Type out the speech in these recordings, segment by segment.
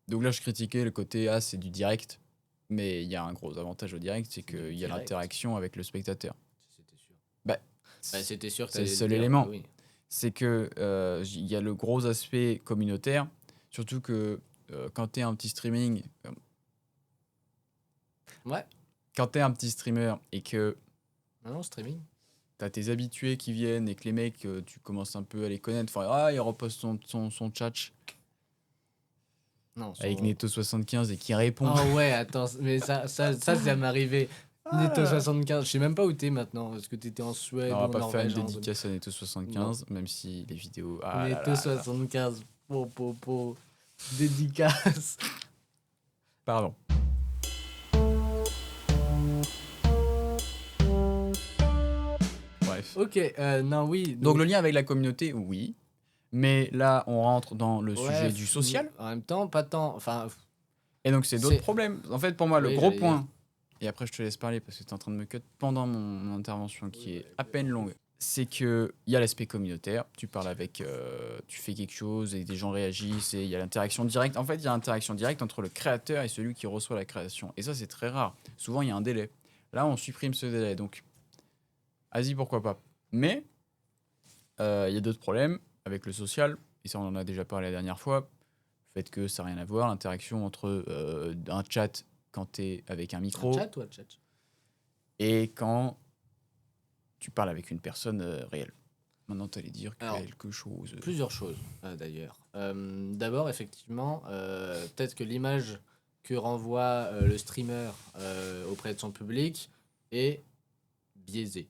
Donc là, je critiquais le côté c'est du direct, mais il y a un gros avantage au direct, c'est qu'il y a direct. l'interaction avec le spectateur. C'était sûr. Bah, C'était sûr que c'est le t'allais seul dire, élément. bah oui. C'est que il y a le gros aspect communautaire, surtout que quand t'es un petit streaming, Ouais. quand t'es un petit streamer et que Non, streaming. t'as tes habitués qui viennent et que les mecs, tu commences un peu à les connaître, enfin, il reposte son chat Non, avec son... Netto75 et qui répond. Oh ouais, attends, mais ça m'arrivait. Netto 75, je sais même pas où t'es maintenant. Est-ce que t'étais en Suède On ou va en pas faire une Norvège? dédicace à Netto75, même si les vidéos. Ah là Netto là là. 75, po. Dédicace. Pardon. Bref. Ok, non, oui. Donc le lien avec la communauté, oui. Mais là, on rentre dans le sujet du social. En même temps, pas tant. Enfin, Et donc, c'est d'autres problèmes. En fait, pour moi, le Oui, gros j'allais point, et après, je te laisse parler parce que tu es en train de me cut pendant mon intervention qui est à peine longue, c'est qu'il y a l'aspect communautaire. Tu parles avec, tu fais quelque chose et des gens réagissent et il y a l'interaction directe. En fait, il y a l'interaction directe entre le créateur et celui qui reçoit la création. Et ça, c'est très rare. Souvent, il y a un délai. Là, on supprime ce délai. Donc, vas-y, pourquoi pas. Mais, il y a d'autres problèmes avec le social. Et ça, on en a déjà parlé la dernière fois. Le fait que ça n'a rien à voir, l'interaction entre un chat quand tu es avec un micro un chat ou un chat? et quand tu parles avec une personne réelle. Maintenant, tu allais dire Alors, quelque chose. Plusieurs choses, d'ailleurs. D'abord, effectivement, peut-être que l'image que renvoie le streamer auprès de son public est biaisée.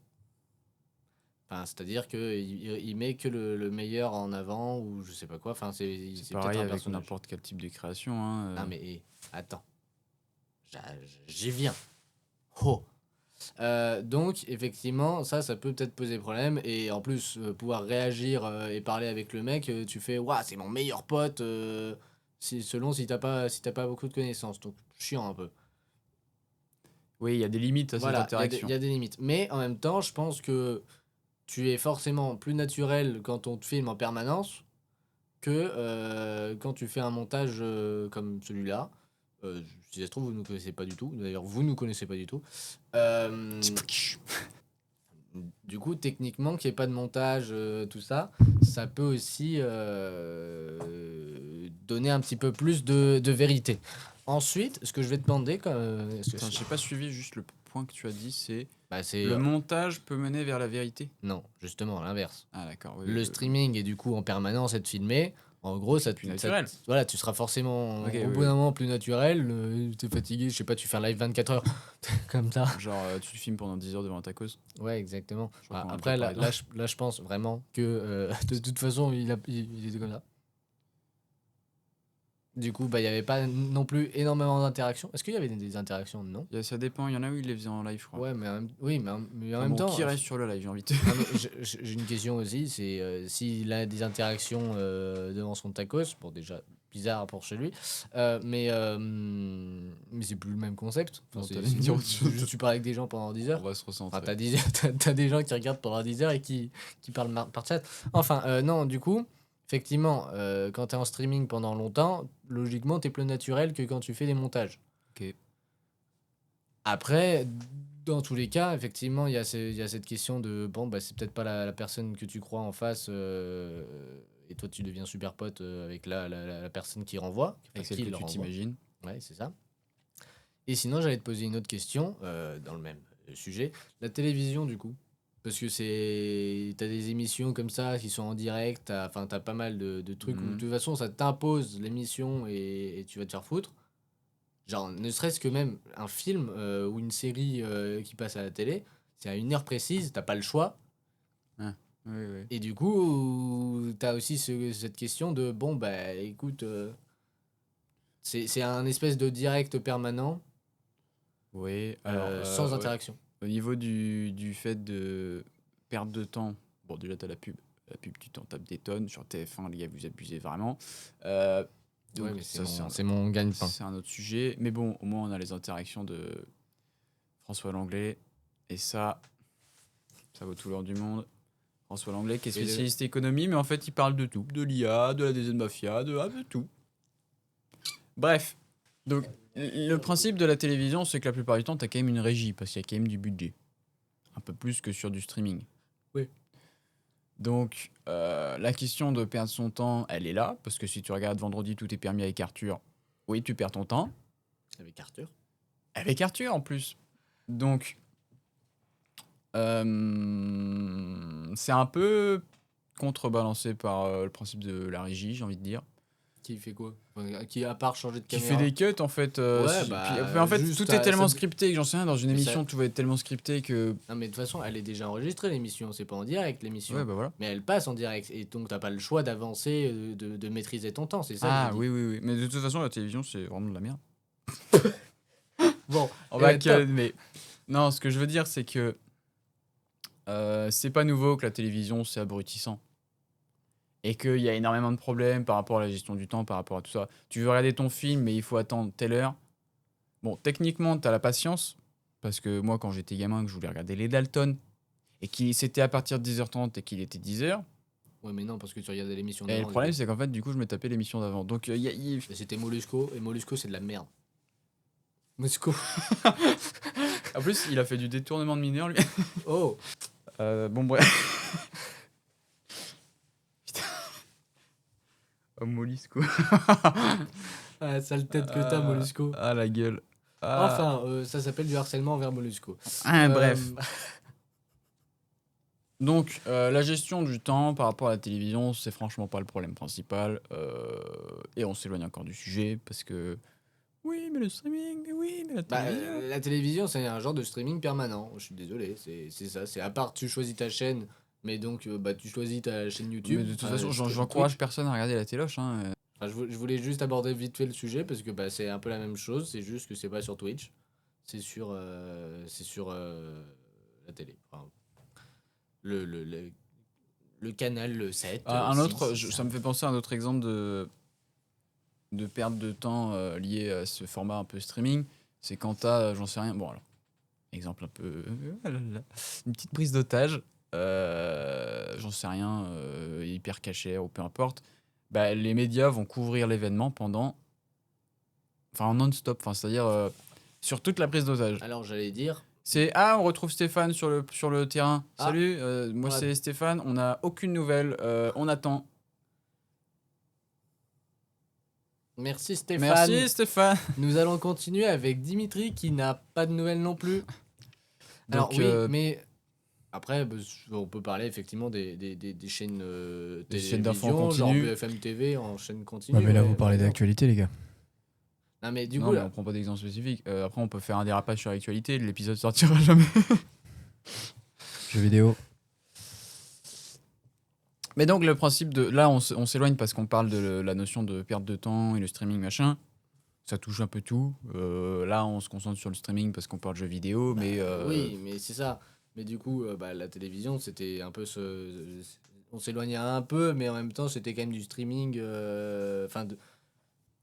Enfin, c'est-à-dire qu'il met que le meilleur en avant ou je sais pas quoi. Enfin, c'est Pareil peut-être un avec personnage. n'importe quel type de création. Hein, Non, mais attends. J'y viens. Oh! Donc, effectivement, ça peut peut-être poser problème. Et en plus, pouvoir réagir et parler avec le mec, tu fais, waouh, c'est mon meilleur pote. Selon si t'as pas beaucoup de connaissances. Donc, chiant un peu. Oui, il y a des limites à cette Voilà, interaction. il y a des limites. Mais en même temps, je pense que tu es forcément plus naturel quand on te filme en permanence que quand tu fais un montage comme celui-là. Si ça se trouve, vous ne nous connaissez pas du tout. D'ailleurs, vous ne nous connaissez pas du tout. Du coup, techniquement, qu'il n'y ait pas de montage, tout ça, ça peut aussi donner un petit peu plus de vérité. Ensuite, ce que je vais te demander, Attends, j'ai pas suivi juste le point que tu as dit, c'est c'est le montage peut mener vers la vérité. non, justement, l'inverse. Ah d'accord. Oui, Le streaming est du coup en permanence être filmé. En gros, ça plus naturel. voilà, tu seras forcément Ok, au bout d'un moment plus naturel. T'es fatigué, je sais pas, tu fais un live 24 heures comme ça. Genre, tu filmes pendant 10 heures devant ta cause. Ouais, exactement. crois qu'on en a Après, déjà parlé. là, je pense vraiment que de toute façon, il était comme ça. Du coup, il n'y avait pas non plus énormément d'interactions. Est-ce qu'il y avait des interactions? Non. Ça dépend, il y en a où il les faisait en live, je crois. Ouais, mais oui, mais en Enfin même bon, temps. qui reste sur le live, j'ai envie de te Non, mais j'ai une question aussi, c'est s'il a des interactions devant son tacos, bon déjà bizarre pour chez lui, mais c'est plus le même concept. Enfin, Non, c'est t'allais me dire autre chose. juste tu parles avec des gens pendant 10 heures. On va se recentrer. Enfin, t'as des gens qui regardent pendant 10 heures et qui parlent par chat. Enfin, non, du coup, effectivement, quand t'es en streaming pendant longtemps, logiquement, t'es plus naturel que quand tu fais des montages. Ok. Après, dans tous les cas, effectivement, il y a cette question de bon, c'est peut-être pas la personne que tu crois en face, et toi tu deviens super pote avec la personne qui renvoie, Avec enfin, celle qui que le tu renvoie. t'imagines. Ouais, c'est ça. Et sinon, j'allais te poser une autre question dans le même sujet. La télévision, du coup. Parce que t'as des émissions comme ça qui sont en direct, t'as pas mal de trucs où de toute façon ça t'impose l'émission et tu vas te faire foutre. Genre, ne serait-ce que même un film ou une série qui passe à la télé, c'est à une heure précise, t'as pas le choix. Ah, oui, oui. Et du coup, t'as aussi cette question de bon, écoute, c'est un espèce de direct permanent Oui, alors, sans ouais. interaction. Au niveau du fait de perdre de temps, bon, déjà, t'as la pub. La pub, tu t'en tapes des tonnes. Sur TF1, les gars, vous abusez vraiment. Donc, Ouais, mais ça, c'est mon gagne-pain. c'est un autre sujet. Mais bon, au moins, on a les interactions de François Langlais. Et ça vaut tout l'or du monde. François Langlais, qui est spécialiste économie, mais en fait, il parle de tout. De l'IA, de la DZ Mafia, de tout. Bref, donc le principe de la télévision, c'est que la plupart du temps, tu as quand même une régie, parce qu'il y a quand même du budget. Un peu plus que sur du streaming. Oui. Donc, la question de perdre son temps, elle est là, parce que si tu regardes Vendredi, tout est permis avec Arthur, oui, tu perds ton temps. Avec Arthur. Avec Arthur, en plus. Donc, c'est un peu contrebalancé par le principe de la régie, j'ai envie de dire. Qui fait quoi? Enfin, qui, à part changer de Qui fait caméra. des cuts, en fait. Ouais, puis, bah, en fait, juste tout est tellement ça- scripté que j'en sais rien. Dans une Mais ça- émission, tout va être tellement scripté que. Non, mais de toute façon, elle est déjà enregistrée, l'émission. C'est pas en direct, l'émission. Ouais, bah voilà. Mais elle passe en direct. Et donc, t'as pas le choix d'avancer, de maîtriser ton temps. C'est ça Ah, que je dis. oui, oui, oui. Mais de toute façon, la télévision, c'est vraiment de la merde. Bon, On va top. calmer. Non, ce que je veux dire, c'est que c'est pas nouveau que la télévision, c'est abrutissant. Et qu'il y a énormément de problèmes par rapport à la gestion du temps, par rapport à tout ça. Tu veux regarder ton film, mais il faut attendre telle heure. Bon, techniquement, t'as la patience. Parce que moi, quand j'étais gamin, que je voulais regarder les Dalton, et qu'il c'était à partir de 10h30 et qu'il était 10h. Ouais, mais non, parce que tu regardais l'émission Et le d'avant. problème, c'est qu'en fait, du coup, je me tapais l'émission d'avant. Donc, Et c'était Molusco. Et Molusco, c'est de la merde. Molusco. en plus, il a fait du détournement de mineurs, lui. Oh. Bon, bref. Putain. Oh, Molisco. Ah, sale tête que t'as, Molusco. Ah, la gueule. Ah. Enfin, ça s'appelle du harcèlement envers Molusco. Bref. Donc, la gestion du temps par rapport à la télévision, c'est franchement pas le problème principal. Et on s'éloigne encore du sujet parce que. Oui, mais le streaming, mais oui, mais la Bah, télévision. la télévision, c'est un genre de streaming permanent. Je suis désolé, c'est ça. C'est à part tu choisis ta chaîne, mais donc bah, tu choisis ta chaîne YouTube. Mais de toute enfin, façon, Twitch. j'encourage personne à regarder la téloche. Hein. Enfin, je voulais juste aborder vite fait le sujet parce que bah, c'est un peu la même chose. C'est juste que c'est pas sur Twitch, c'est sur la télé. Enfin, le canal le 7. Un 6, autre, c'est ça me fait penser à un autre exemple de perte de temps lié à ce format un peu streaming. C'est quand t'as, j'en sais rien, bon alors, exemple un peu, une petite prise d'otage, j'en sais rien, hyper cachère ou peu importe, bah, les médias vont couvrir l'événement pendant, enfin en non-stop, enfin, c'est-à-dire sur toute la prise d'otage. Alors j'allais dire. C'est on retrouve Stéphane sur le terrain. Ah. Salut, moi Ouais. c'est Stéphane, on n'a aucune nouvelle, on attend. Merci Stéphane. Merci Stéphane. Nous allons continuer avec Dimitri qui n'a pas de nouvelles non plus. Alors Donc, oui, mais après, bah, on peut parler effectivement des chaînes Des chaînes d'infos en télévision, genre continu. BFM TV en chaîne continue. Ouais, mais là, ouais, vous parlez bah, non. d'actualité, les gars. Non mais du non, coup mais là, on prend pas d'exemple spécifique. Après, on peut faire un dérapage sur l'actualité. L'épisode sortira jamais. Jeux vidéo. Mais donc, le principe de. Là, on s'éloigne parce qu'on parle de la notion de perte de temps et le streaming, machin. Ça touche un peu tout. Là, on se concentre sur le streaming parce qu'on parle de jeux vidéo. Mais. oui, mais c'est ça. Mais du coup, bah, la télévision, c'était un peu on s'éloignait un peu, mais en même temps, c'était quand même du streaming. Enfin,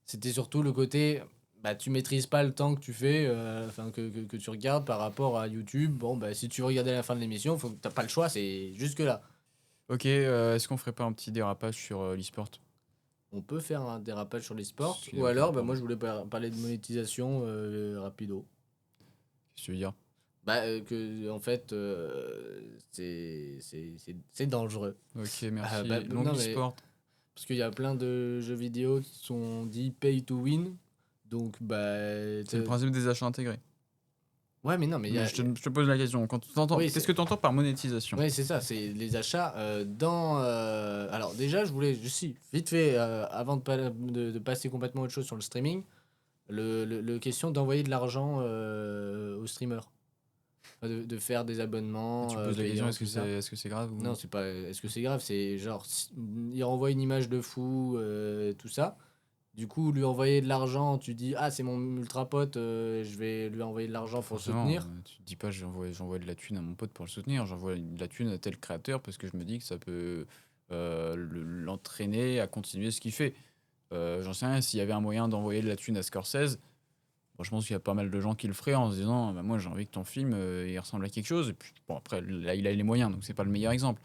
c'était surtout le côté, bah, tu maîtrises pas le temps que tu fais, enfin que tu regardes par rapport à YouTube. Bon, bah, si tu veux regarder la fin de l'émission, t'as pas le choix, c'est jusque là. Ok, est-ce qu'on ferait pas un petit dérapage sur l'e-sport? On peut faire un dérapage sur les sports, Si, ou ok, alors, bah, pardon. moi, je voulais parler de monétisation rapido. Qu'est-ce que tu veux dire? Bah, que en fait, c'est dangereux. Ok, merci. Ah, bah, Donc, non, mais- l'e-sport. Parce qu'il y a plein de jeux vidéo qui sont dits pay to win. Donc, bah. C'est le principe des achats intégrés. Ouais, mais non, mais il y a. Je te pose la question. Quand tu t'entends, Oui, qu'est-ce c'est- que tu entends par monétisation? Oui, c'est ça, c'est les achats dans. Alors, déjà, je voulais. Vite fait, avant de passer complètement à autre chose sur le streaming, le question d'envoyer de l'argent aux streamers. Enfin, de faire des abonnements. Tu poses la question, payants, est-ce que tout ça. c'est grave ou... Non, c'est pas. Est-ce que c'est grave? C'est genre, il renvoie une image de fou, tout ça. Du coup, lui envoyer de l'argent, tu dis, ah, c'est mon ultra pote, je vais lui envoyer de l'argent pour le Forcément, soutenir. tu te dis pas j'envoie de la thune à mon pote pour le soutenir, j'envoie de la thune à tel créateur parce que je me dis que ça peut l'entraîner à continuer ce qu'il fait. J'en sais rien, s'il y avait un moyen d'envoyer de la thune à Scorsese, bon, je pense qu'il y a pas mal de gens qui le feraient en se disant bah, moi j'ai envie que ton film il ressemble à quelque chose. Et puis bon, après là il a les moyens donc c'est pas le meilleur exemple.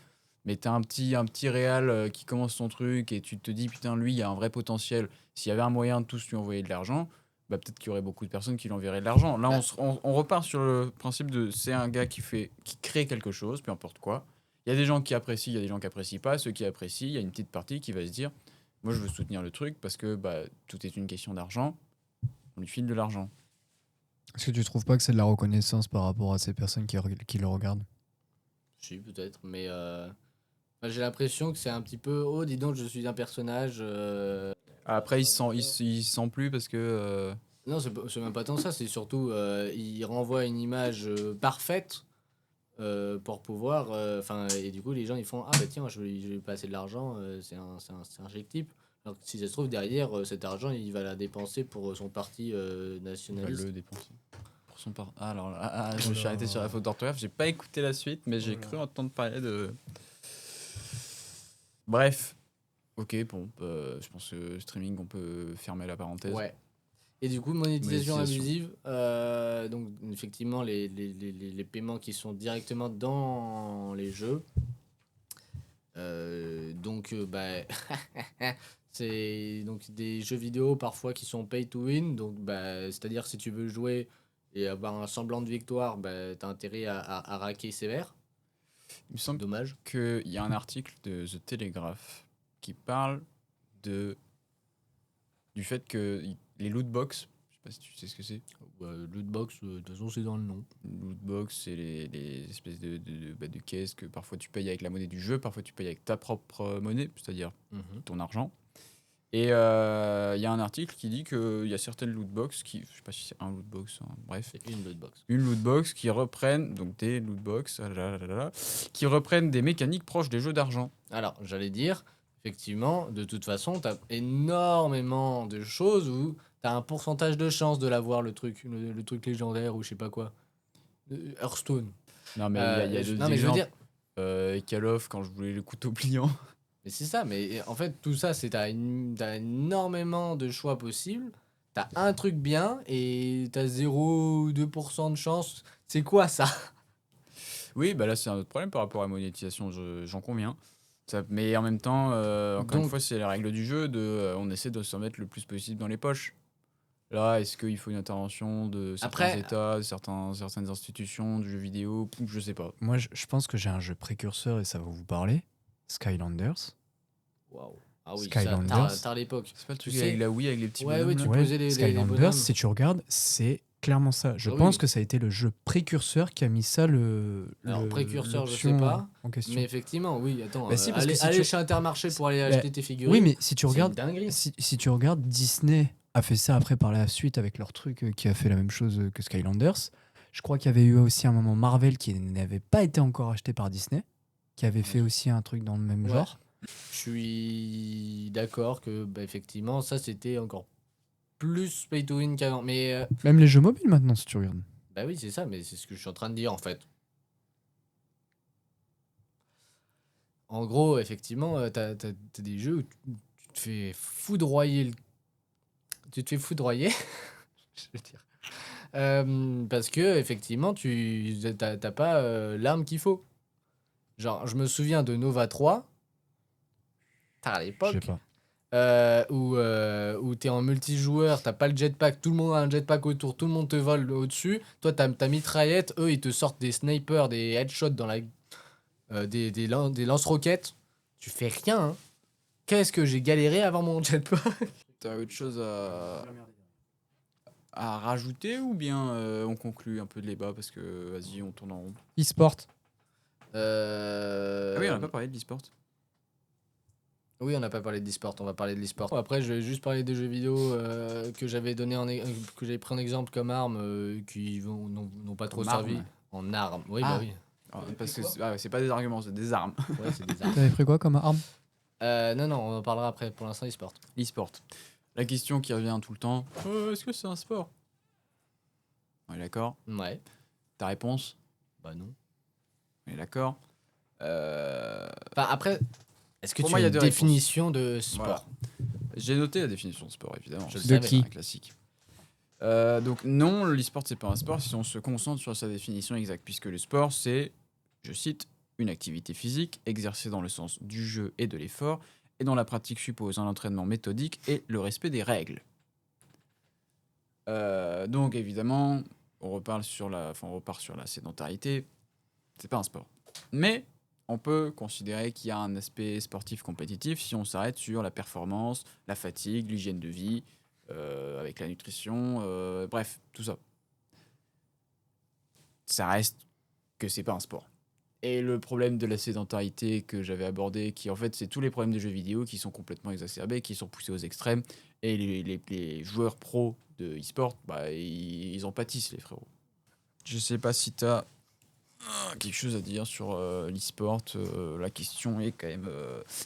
Mais t'as un petit réal qui commence son truc et tu te dis, putain, lui, il y a un vrai potentiel. S'il y avait un moyen de tous lui envoyer de l'argent, bah, peut-être qu'il y aurait beaucoup de personnes qui lui enverraient de l'argent. Là, on repart sur le principe de c'est un gars qui crée quelque chose, peu importe quoi. Il y a des gens qui apprécient, il y a des gens qui apprécient pas. Ceux qui apprécient, il y a une petite partie qui va se dire, moi, je veux soutenir le truc parce que bah, tout est une question d'argent. On lui file de l'argent. Est-ce que tu trouves pas que c'est de la reconnaissance par rapport à ces personnes qui le regardent? Si, peut-être, mais j'ai l'impression que c'est un petit peu oh, dis donc, je suis un personnage. Après, il se sent plus parce que. Non, c'est même pas tant ça, c'est surtout il renvoie une image parfaite pour pouvoir. Enfin, et du coup, les gens ils font ah bah tiens, je vais passer de l'argent, c'est un chèque type. Alors que si ça se trouve derrière, cet argent il va la dépenser pour son parti Il va nationaliste. le dépenser. Pour son part. Ah, alors là, je me suis arrêté sur la faute d'orthographe. J'ai pas écouté la suite, mais j'ai cru entendre parler de. Bref. Ok, bon, je pense que streaming, on peut fermer la parenthèse. Ouais. Et du coup, monétisation Monétisation. abusive, donc effectivement, les paiements qui sont directement dans les jeux. Bah, c'est donc des jeux vidéo parfois qui sont pay to win. Donc, bah, c'est-à-dire si tu veux jouer et avoir un semblant de victoire, bah, t'as intérêt à raquer sévère. Il me semble Dommage. qu'il y a un article de The Telegraph qui parle du fait que les loot box, je sais pas si tu sais ce que c'est. Lootbox, de toute façon, c'est dans le nom. Loot box, c'est les espèces de caisses que parfois tu payes avec la monnaie du jeu, parfois tu payes avec ta propre monnaie, c'est-à-dire ton argent. Et il y a un article qui dit qu'il y a certaines loot box qui, je sais pas si c'est un loot box, hein, bref, C'est une lootbox. une loot box qui reprennent, donc des loot box, qui reprennent des mécaniques proches des jeux d'argent. Alors, j'allais dire, effectivement, de toute façon, t'as énormément de choses où t'as un pourcentage de chance de l'avoir, le truc légendaire ou je sais pas quoi. Hearthstone. Non, mais il y a d'autres non, mais je veux exemples. dire, Call of, quand je voulais le couteau pliant. mais c'est ça, mais en fait, tout ça, c'est t'as énormément de choix possibles. T'as un truc bien et t'as 0,2% de chance. C'est quoi ça? Oui, bah là, c'est un autre problème par rapport à la monétisation, j'en conviens. Mais en même temps, encore une Donc- fois, c'est la règle du jeu, on essaie de s'en mettre le plus possible dans les poches. Là, est-ce qu'il faut une intervention de certains Après- États, de certaines institutions, du jeu vidéo? Je sais pas. Moi, je pense que j'ai un jeu précurseur et ça va vous parler. Skylanders. Waouh. Ah oui, Skylanders. ça, tard l'époque. C'est pas le Tu truc sais- avec la Wii, avec les petits Ouais, bonhommes, ouais, là tu Ouais, posais les Skylanders, bonhommes. si tu regardes, c'est clairement ça. Je Ah oui. pense que ça a été le jeu précurseur qui a mis ça Alors, précurseur, je sais l'option pas, en question. Mais effectivement, oui, attends. Bah si, parce que si aller tu- chez Intermarché pour aller Bah, acheter tes figurines. Oui, mais si tu c'est regardes, une dinguerie. si tu regardes, Disney a fait ça après par la suite avec leur truc qui a fait la même chose que Skylanders. Je crois qu'il y avait eu aussi un moment Marvel qui n'avait pas été encore acheté par Disney, qui avait fait aussi un truc dans le même Ouais. genre. Je suis d'accord que, bah, effectivement, ça c'était encore plus pay to win qu'avant. Mais, Même les jeux mobiles maintenant, si tu regardes. bah oui, c'est ça, mais c'est ce que je suis en train de dire en fait. En gros, effectivement, t'as des jeux où tu te fais foudroyer. Tu te fais foudroyer. Je veux dire. Parce que, effectivement, tu t'as pas l'arme qu'il faut. Genre, je me souviens de Nova 3. À Je l'époque. sais pas. Où t'es en multijoueur, t'as pas le jetpack, tout le monde a un jetpack autour, tout le monde te vole au-dessus. Toi, t'as ta mitraillette, eux, ils te sortent des snipers, des headshots dans la. Des lance-roquettes. Tu fais rien, hein. Qu'est-ce que j'ai galéré avant mon jetpack? T'as autre chose à rajouter ou bien on conclut un peu le débat parce que vas-y, on tourne en rond. E-sport. Ah oui, on n'a pas parlé de l'e-sport. Oui, on n'a pas parlé de l'e-sport, on va parler de l'e-sport. Après, je vais juste parler des jeux vidéo que j'avais que j'avais pris en exemple comme armes qui n'ont pas trop Comme servi. armes. En armes, oui, Ah. bah oui. Parce que c'est pas des arguments, c'est des armes. Ouais, c'est des armes. T'avais pris quoi comme arme? Non, on en parlera après. Pour l'instant, e-sport. L'e-sport. La question qui revient tout le temps, est-ce que c'est un sport? On est d'accord. Ouais, Ta réponse? bah non. On est d'accord. Enfin, après, est-ce que Pour tu moi, as il y a une deux définition de sport? Voilà. J'ai noté la définition de sport, évidemment. Je le De savais. qui? Un classique. Donc non, l'e-sport c'est pas un sport si on se concentre sur sa définition exacte, puisque le sport c'est, je cite, une activité physique exercée dans le sens du jeu et de l'effort, et dont la pratique suppose un entraînement méthodique et le respect des règles. Donc évidemment, on repart sur la sédentarité. C'est pas un sport. Mais on peut considérer qu'il y a un aspect sportif compétitif si on s'arrête sur la performance, la fatigue, l'hygiène de vie, avec la nutrition, bref, tout ça. Ça reste que c'est pas un sport. Et le problème de la sédentarité que j'avais abordé, qui en fait c'est tous les problèmes des jeux vidéo qui sont complètement exacerbés, qui sont poussés aux extrêmes, et les joueurs pros de e-sport, bah, ils en pâtissent, les frérots. Je sais pas si t'as quelque chose à dire sur l'e-sport. La question est quand même...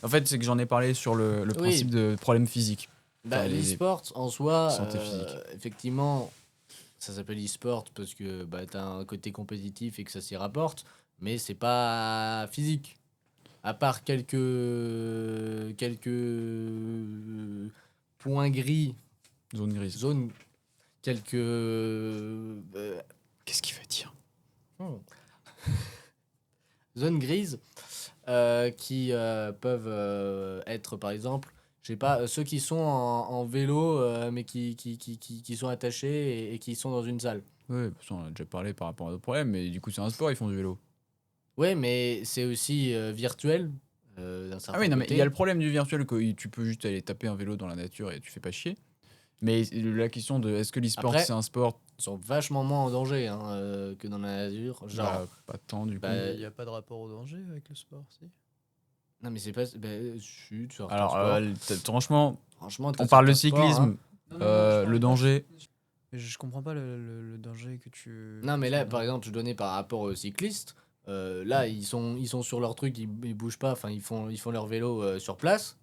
En fait, c'est que j'en ai parlé sur le Oui. principe de problème physique. Bah, Enfin, l'e-sport, en soi, santé physique. effectivement, ça s'appelle e-sport parce que bah, tu as un côté compétitif et que ça s'y rapporte, mais c'est pas physique. À part quelques points gris, Zone grise. quelques Qu'est-ce qu'il veut dire? zones grises qui peuvent être, par exemple, je sais pas, ceux qui sont en vélo, mais qui sont attachés et qui sont dans une salle. Oui, parce qu'on a déjà parlé par rapport à d'autres problèmes, mais du coup, c'est un sport, ils font du vélo. Ouais, mais c'est aussi virtuel d'un certain Ah oui, non, mais il côté. y a le problème du virtuel que tu peux juste aller taper un vélo dans la nature et tu fais pas chier. Mais la question de est-ce que l'e-sport Après, c'est un sport? Ils sont vachement moins en danger hein, que dans la nature. Genre, Bah, pas tant du coup. bah, Il n'y a pas de rapport au danger avec le sport, si. non mais c'est pas... Bah, chut, sur Alors, certains sports. franchement, Franchement, t'as on parle de certains sports, cyclisme, hein. le danger. Mais je comprends pas le danger que tu. Non, mais tu là, vois. par exemple, je donnais par rapport aux cyclistes. Là, ils sont sur leur truc, ils bougent pas, enfin, ils font leur vélo sur place.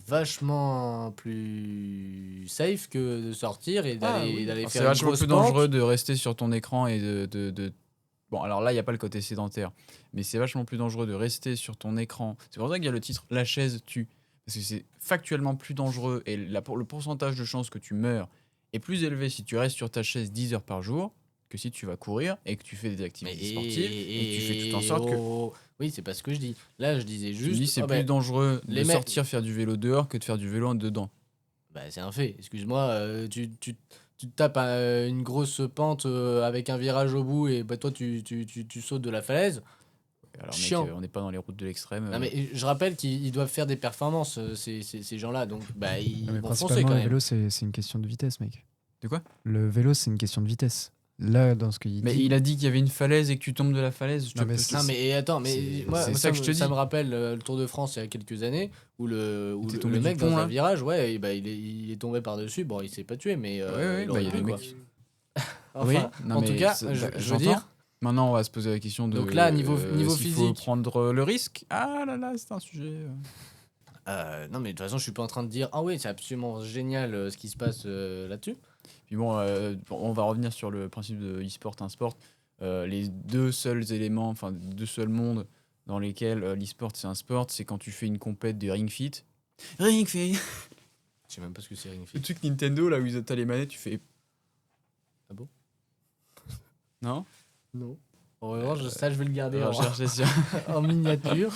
Vachement plus safe que de sortir et d'aller Alors, c'est faire une vachement grosse plus pente. dangereux de rester sur ton écran et de... Bon, alors là, il n'y a pas le côté sédentaire, mais c'est vachement plus dangereux de rester sur ton écran. C'est pour ça qu'il y a le titre La chaise tue. Parce que c'est factuellement plus dangereux et le pourcentage de chances que tu meurs est plus élevé si tu restes sur ta chaise 10 heures par jour que si tu vas courir et que tu fais des activités sportives et que tu fais tout en sorte que... Oui, c'est pas ce que je dis. Là, je disais Tu juste... me dis c'est oh, plus bah, dangereux de les mecs- sortir faire du vélo dehors que de faire du vélo en dedans. bah, c'est un fait. Excuse-moi, tu te tapes une grosse pente avec un virage au bout et bah, toi, tu sautes de la falaise. Alors Chiant. mec, on n'est pas dans les routes de l'extrême. Non, mais je rappelle qu'ils doivent faire des performances, ces gens-là. Donc, bah, ils Non, mais vont foncer principalement, quand le même. vélo, c'est une question de vitesse, mec. De quoi? Le vélo, c'est une question de vitesse. Là, dans ce qu'il Mais dit. il a dit qu'il y avait une falaise et que tu tombes de la falaise. Non, mais Non, mais attends, mais c'est- moi, c'est ça, ça que je te ça dis. me rappelle le Tour de France il y a quelques années où le t'es tombé du mec pont, dans là un virage, ouais, et bah, il est tombé par-dessus. Bon, il s'est pas tué, mais ouais, il bah, aurait il y a pu, des quoi. mecs. Enfin, Oui, non, en mais tout cas, c'est- je veux j'entends. dire, Maintenant, on va se poser la question de. Donc là, niveau s'il faut physique. prendre le risque. Ah là là, c'est un sujet. non, mais de toute façon, je suis pas en train de dire, ah oui, c'est absolument génial ce qui se passe là-dessus. Puis bon, on va revenir sur le principe de e-sport, un sport. Les deux seuls éléments, enfin, deux seuls mondes dans lesquels l'e-sport c'est un sport, c'est quand tu fais une compète de Ring Fit. Ring Fit. Je sais même pas ce que c'est Ring Le Fit. truc Nintendo là où t'as les manettes, tu fais. Ah bon? Non? Non. En revanche, ça, je vais le garder Alors, en, cherchez sur- en miniature.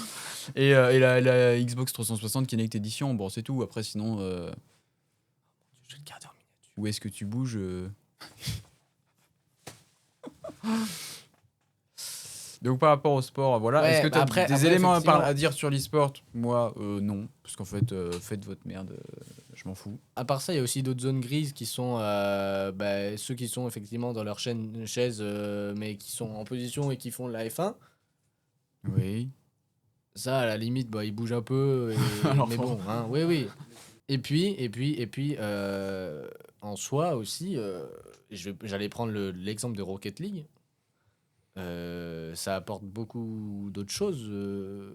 Et la Xbox 360 Kinect Edition, bon c'est tout. Après sinon, Je vais le garder en miniature. où est-ce que tu bouges Donc par rapport au sport, voilà. Ouais, Est-ce que bah tu as après, des éléments effectivement- à dire sur l'e-sport? Moi, non. Parce qu'en fait, faites votre merde, je m'en fous. À part ça, il y a aussi d'autres zones grises qui sont bah, ceux qui sont effectivement dans leur chaise, mais qui sont en position et qui font de la F1. Oui. Ça, à la limite, bah, ils bougent un peu. Et... Alors, mais bon, hein, oui, oui. Et puis, en soi aussi, j'allais prendre l'exemple de Rocket League. Ça apporte beaucoup d'autres choses. Je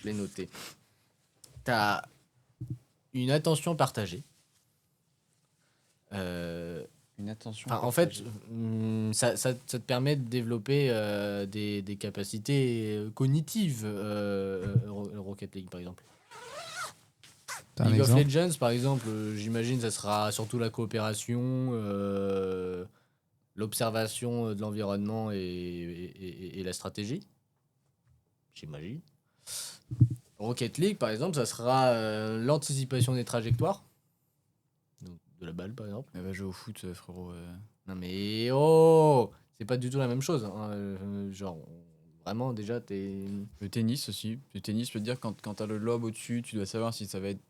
l'ai noté. T'as une attention partagée. Une attention. Enfin, en fait, ça te permet de développer des capacités cognitives, Rocket League par exemple. T'as un League of exemple? Legends par exemple, j'imagine ça sera surtout la coopération. l'observation de l'environnement et la stratégie, j'imagine. Rocket League, par exemple, ça sera l'anticipation des trajectoires. Donc, de la balle, par exemple. Elle va jouer au foot, frérot. Non mais oh, c'est pas du tout la même chose. Hein. Genre, vraiment, déjà, t'es... Le tennis aussi. Le tennis, je peux te dire, quand t'as le lob au-dessus, tu dois savoir si ça va être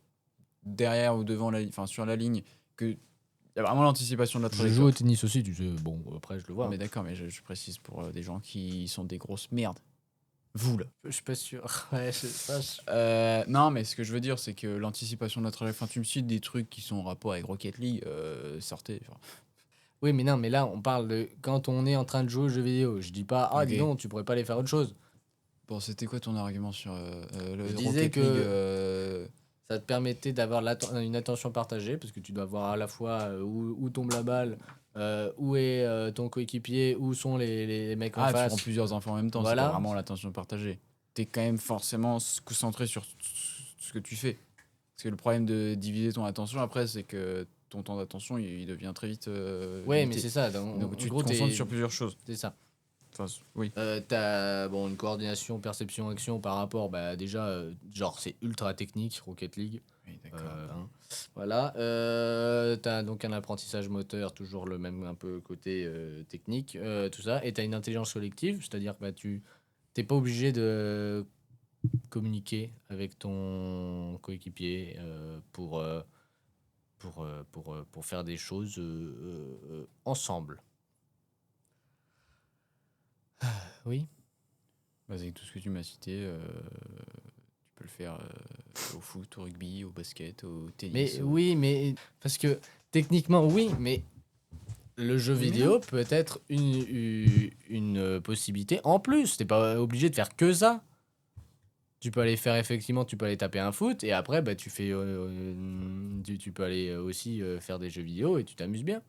derrière ou devant, enfin sur la ligne. Il y a vraiment l'anticipation de la Je trajectoire. joue au tennis aussi, tu sais. Bon, après, je le vois. Mais d'accord, mais je précise pour des gens qui sont des grosses merdes. Vous, là. Je suis pas sûr. Ouais, Non, mais ce que je veux dire, c'est que l'anticipation de la trajectoire, enfin, tu me cites des trucs qui sont en rapport avec Rocket League, sortez. Enfin, Oui, mais non, mais là, on parle de quand on est en train de jouer aux jeux vidéo. Je dis pas, ah, dis Ok. donc, tu pourrais pas aller faire autre chose. bon, c'était quoi ton argument sur le Je disais Rocket que- League Ça te permettait d'avoir une attention partagée parce que tu dois voir à la fois où tombe la balle, où est ton coéquipier, où sont les mecs en Ah, tu face. prends plusieurs infos en même temps, Voilà. c'est pas vraiment l'attention partagée. T'es quand même forcément concentré sur ce que tu fais. Parce que le problème de diviser ton attention après, c'est que ton temps d'attention, il devient très vite Ouais, mais limité. c'est ça. Donc En tu gros, te concentres sur plusieurs choses. c'est ça. Enfin, oui. T'as une coordination, perception, action par rapport, déjà, genre c'est ultra technique, Rocket League. Oui, d'accord. Hein. Voilà. T'as donc un apprentissage moteur, toujours le même un peu côté technique, tout ça. Et t'as une intelligence collective, c'est-à-dire que tu t'es pas obligé de communiquer avec ton coéquipier pour faire des choses ensemble. Oui. Avec tout ce que tu m'as cité, tu peux le faire au foot, au rugby, au basket, au tennis. Mais oui, mais parce que techniquement, oui, mais le jeu vidéo peut être une possibilité en plus. T'es pas obligé de faire que ça. Tu peux aller faire effectivement, tu peux aller taper un foot et après, tu fais, tu peux aller aussi faire des jeux vidéo et tu t'amuses bien.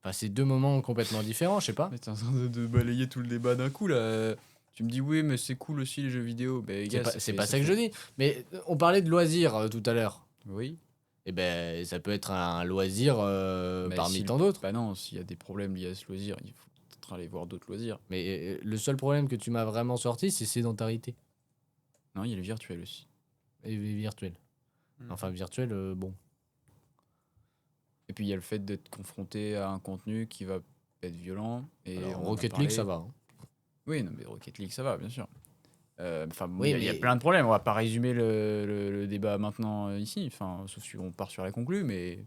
Enfin, c'est deux moments complètement différents, je sais pas. Mais t'es en train de balayer tout le débat d'un coup là. Tu me dis oui, mais c'est cool aussi les jeux vidéo. Ben, C'est gars, pas, ça c'est fait- pas ça ça que je fait- dis. Mais on parlait de loisirs tout à l'heure. Oui. Et ben, ça peut être un loisir Mais parmi si tant d'autres. Bah non, s'il y a des problèmes liés à ce loisir, il faut peut-être aller voir d'autres loisirs. Mais le seul problème que tu m'as vraiment sorti, c'est sédentarité Non, il y a le virtuel aussi. et virtuel. Enfin, virtuel, bon. Et puis il y a le fait d'être confronté à un contenu qui va être violent. Et Alors, on en a Rocket parlé. League, ça va. Hein. Oui, non, mais Rocket League, ça va, bien sûr. Enfin, bon, Oui, il y a mais- plein de problèmes. On va pas résumer le débat maintenant ici. Enfin, sauf si on part sur la conclue, mais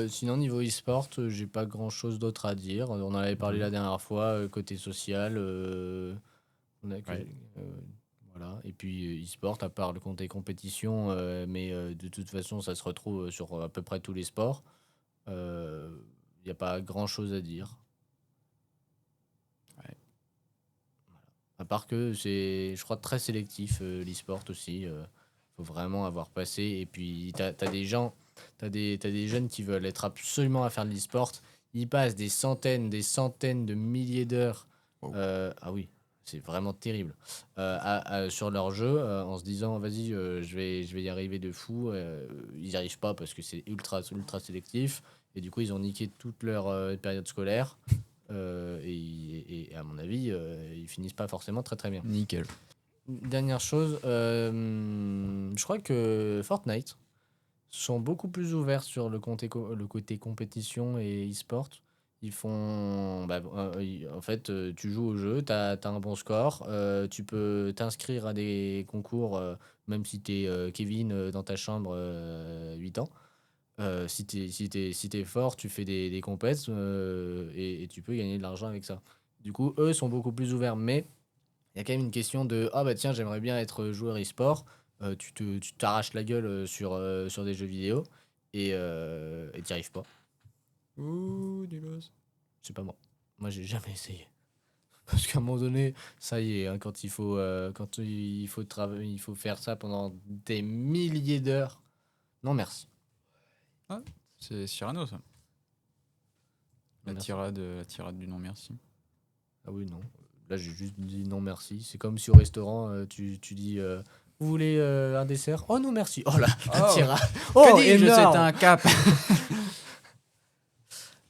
Sinon, niveau e-sport, j'ai pas grand chose d'autre à dire. On en avait parlé la dernière fois, côté social. On a que- Ouais. voilà. Et puis, e-sport, à part le côté compétition, mais de toute façon, ça se retrouve sur à peu près tous les sports. Il n'y a pas grand chose à dire. Ouais. Voilà. À part que c'est, je crois, très sélectif, l'e-sport aussi. Faut vraiment avoir passé. Et puis, t'as des gens, t'as des jeunes qui veulent être absolument à faire de l'e-sport. Ils passent des centaines de milliers d'heures. Wow. Ah oui, c'est vraiment terrible. Sur leur jeu, en se disant, vas-y, je vais y arriver de fou. Ils n'y arrivent pas parce que c'est ultra sélectif. Et du coup, ils ont niqué toute leur période scolaire. Et à mon avis, ils finissent pas forcément très très bien. nickel. Dernière chose, je crois que Fortnite sont beaucoup plus ouverts sur le côté compétition et e-sport. Ils font. En fait, tu joues au jeu, tu as un bon score, tu peux t'inscrire à des concours, même si tu es Kevin dans ta chambre 8 ans. Si t'es fort, tu fais des compètes et tu peux gagner de l'argent avec ça. Du coup, eux sont beaucoup plus ouverts, mais il y a quand même une question de ah bah tiens, j'aimerais bien être joueur e-sport. Tu t'arraches la gueule sur des jeux vidéo et t'y arrives pas. Ouh, Nulos. C'est pas moi. Moi, j'ai jamais essayé. Parce qu'à un moment donné, ça y est, hein, quand il faut il faut faire ça pendant des milliers d'heures. Non, merci. C'est Cyrano, ça. La Merci. tirade du non merci. Ah oui, non. Là, j'ai juste dit non, merci. C'est comme si au restaurant, tu dis vous voulez un dessert? Oh non, merci. Oh là, Oh. tira. Oh, Que dis-je, énorme. c'est un cap.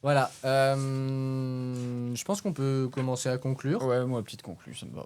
Voilà. Je pense qu'on peut commencer à conclure. Ouais, moi, petite conclusion, ça me va.